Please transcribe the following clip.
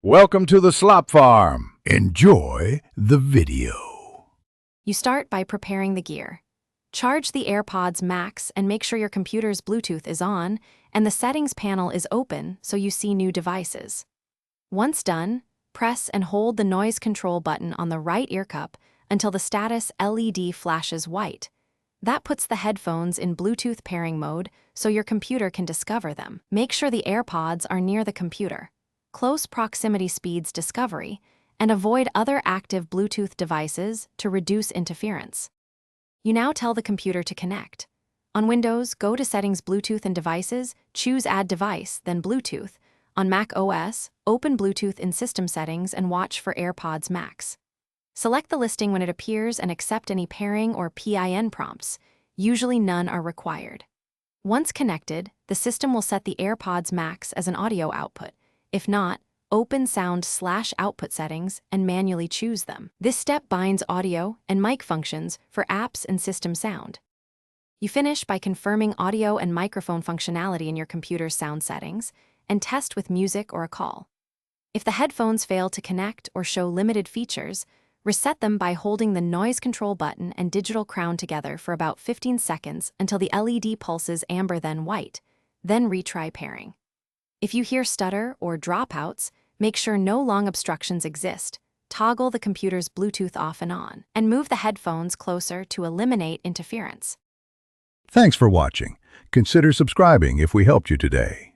Welcome to the Slop Farm. Enjoy the video. You start by preparing the gear. Charge the AirPods Max and make sure your computer's Bluetooth is on and the settings panel is open so you see new devices. Once done, press and hold the noise control button on the right ear cup until the status LED flashes white. That puts the headphones in Bluetooth pairing mode so your computer can discover them. Make sure the AirPods are near the computer. Close proximity speeds discovery, and avoid other active Bluetooth devices to reduce interference. You now tell the computer to connect. On Windows, go to Settings, Bluetooth and Devices, choose Add Device, then Bluetooth. On Mac OS, open Bluetooth in System Settings and watch for AirPods Max. Select the listing when it appears and accept any pairing or PIN prompts. Usually none are required. Once connected, the system will set the AirPods Max as an audio output. If not, open Sound/Output settings and manually choose them. This step binds audio and mic functions for apps and system sound. You finish by confirming audio and microphone functionality in your computer's sound settings and test with music or a call. If the headphones fail to connect or show limited features, reset them by holding the noise control button and digital crown together for about 15 seconds until the LED pulses amber then white, then retry pairing. If you hear stutter or dropouts, make sure no long obstructions exist. Toggle the computer's Bluetooth off and on, and move the headphones closer to eliminate interference. Thanks for watching. Consider subscribing if we helped you today.